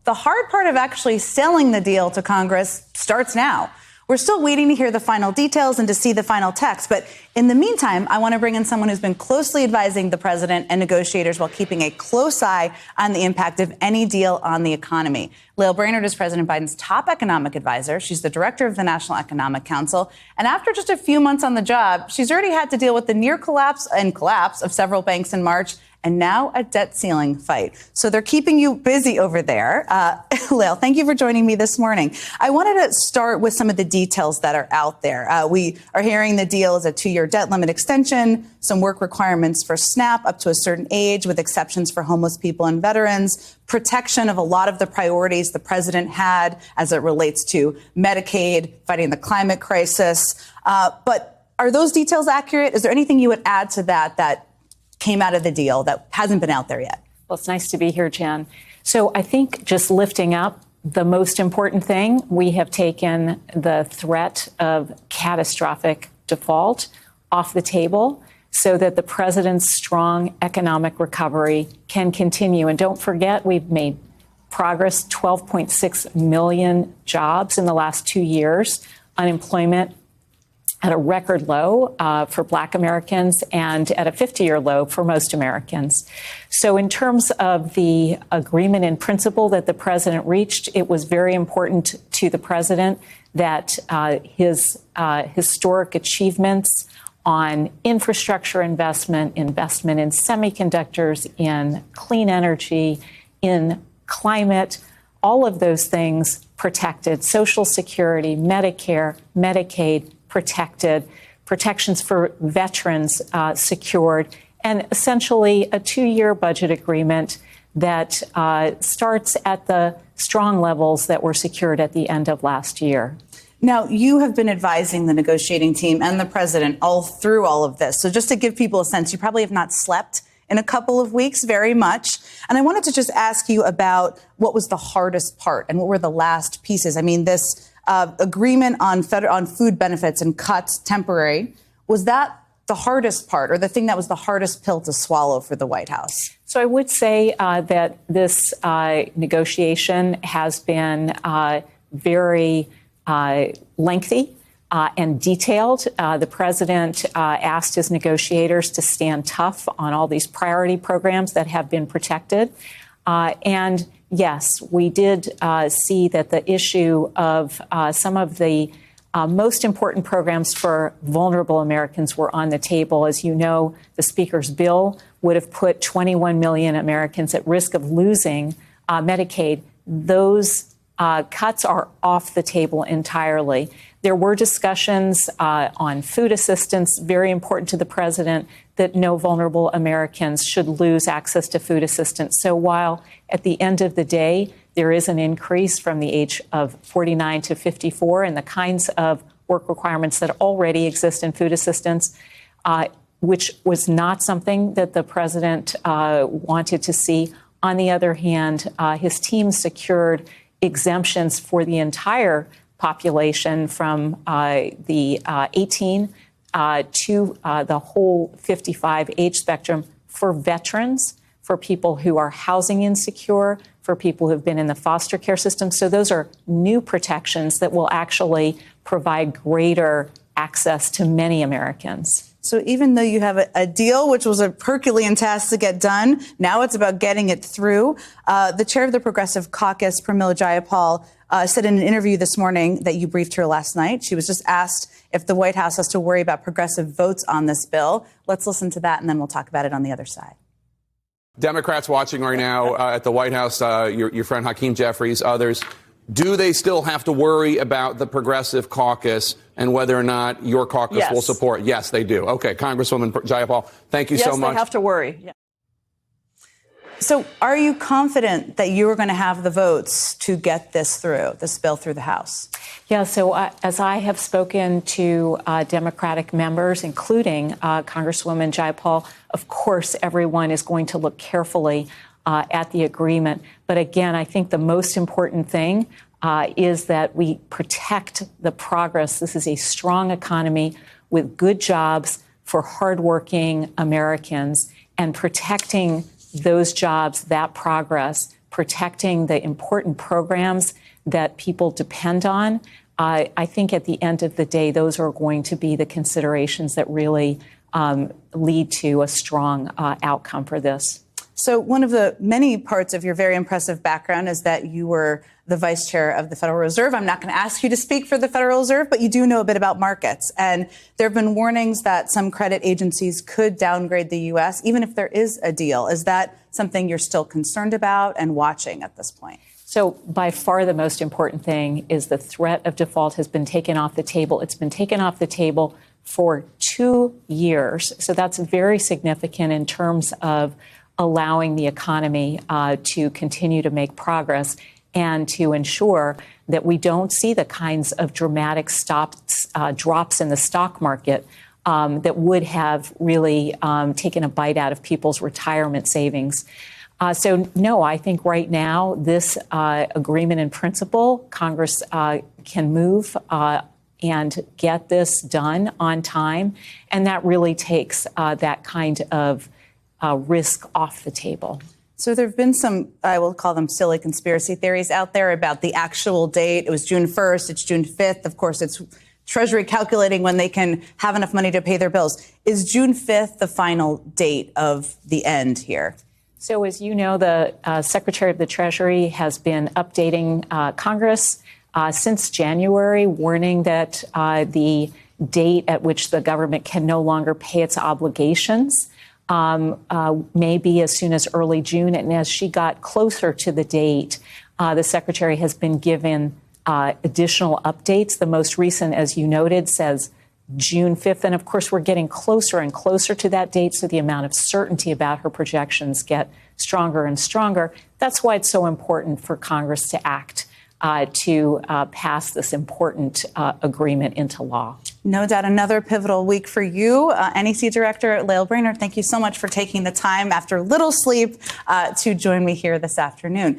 the hard part of actually selling the deal to Congress starts now. We're still waiting to hear the final details and to see the final text. But in the meantime, I want to bring in someone who's been closely advising the president and negotiators while keeping a close eye on the impact of any deal on the economy. Lael Brainard is President Biden's top economic advisor. She's the director of the National Economic Council. And after just a few months on the job, she's already had to deal with the near collapse of several banks in March, and now a debt ceiling fight. So they're keeping you busy over there. Lael, thank you for joining me this morning. I wanted to start with some of the details that are out there. We are hearing the deal is a 2-year debt limit extension, some work requirements for SNAP up to a certain age with exceptions for homeless people and veterans, protection of a lot of the priorities the president had as it relates to Medicaid, fighting the climate crisis. But are those details accurate? Is there anything you would add to that came out of the deal that hasn't been out there yet? Well, it's nice to be here, Jen. So I think just lifting up the most important thing, we have taken the threat of catastrophic default off the table so that the president's strong economic recovery can continue. And don't forget, we've made progress, 12.6 million jobs in the last 2 years, unemployment at a record low for Black Americans and at a 50-year low for most Americans. So in terms of the agreement in principle that the president reached, it was very important to the president that his historic achievements on infrastructure investment in semiconductors, in clean energy, in climate, all of those things protected, Social Security, Medicare, Medicaid, protected, protections for veterans secured, and essentially a 2-year budget agreement that starts at the strong levels that were secured at the end of last year. Now, you have been advising the negotiating team and the president all through all of this. So just to give people a sense, you probably have not slept in a couple of weeks very much. And I wanted to just ask you about what was the hardest part and what were the last pieces. I mean, this agreement on food benefits and cuts temporary, was that the hardest part or the thing that was the hardest pill to swallow for the White House? So I would say that this negotiation has been very lengthy and detailed. The president asked his negotiators to stand tough on all these priority programs that have been protected. And yes, we did see that the issue of some of the most important programs for vulnerable Americans were on the table. As you know, the Speaker's bill would have put 21 million Americans at risk of losing Medicaid. Those cuts are off the table entirely. There were discussions on food assistance, very important to the president, that no vulnerable Americans should lose access to food assistance. So while at the end of the day, there is an increase from the age of 49 to 54 and the kinds of work requirements that already exist in food assistance, which was not something that the president wanted to see. On the other hand, his team secured exemptions for the entire population from the 18 to the whole 55 age spectrum for veterans, for people who are housing insecure, for people who have been in the foster care system. So those are new protections that will actually provide greater access to many Americans. So even though you have a deal, which was a Herculean task to get done, now it's about getting it through. The chair of the Progressive Caucus, Pramila Jayapal, said in an interview this morning that you briefed her last night. She was just asked if the White House has to worry about progressive votes on this bill. Let's listen to that, and then we'll talk about it on the other side. Democrats watching right now at the White House, your friend Hakeem Jeffries, others, do they still have to worry about the Progressive Caucus and whether or not your caucus will support? Yes, they do. Okay, Congresswoman Jayapal, thank you so much. Yes, they have to worry. Yeah. So are you confident that you are going to have the votes to get this bill through the House? Yeah, so as I have spoken to Democratic members, including Congresswoman Jayapal, of course, everyone is going to look carefully at the agreement. But again, I think the most important thing is that we protect the progress. This is a strong economy with good jobs for hardworking Americans, and protecting those jobs, that progress, protecting the important programs that people depend on, I think at the end of the day, those are going to be the considerations that really lead to a strong outcome for this. So one of the many parts of your very impressive background is that you were the vice chair of the Federal Reserve. I'm not going to ask you to speak for the Federal Reserve, but you do know a bit about markets. And there have been warnings that some credit agencies could downgrade the U.S., even if there is a deal. Is that something you're still concerned about and watching at this point? So by far the most important thing is the threat of default has been taken off the table. It's been taken off the table for 2 years. So that's very significant in terms of allowing the economy to continue to make progress and to ensure that we don't see the kinds of dramatic drops in the stock market that would have really taken a bite out of people's retirement savings. So, no, I think right now this agreement in principle, Congress can move and get this done on time. And that really takes that kind of risk off the table. So there have been some, I will call them silly conspiracy theories out there about the actual date. It was June 1st. It's June 5th. Of course, it's Treasury calculating when they can have enough money to pay their bills. Is June 5th the final date of the end here? So as you know, the Secretary of the Treasury has been updating Congress since January, warning that the date at which the government can no longer pay its obligations may be as soon as early June. And as she got closer to the date, the Secretary has been given additional updates. The most recent, as you noted, says June 5th. And of course, we're getting closer and closer to that date. So the amount of certainty about her projections get stronger and stronger. That's why it's so important for Congress to act to pass this important agreement into law. No doubt another pivotal week for you. NEC Director Lael Brainerd, thank you so much for taking the time after little sleep to join me here this afternoon.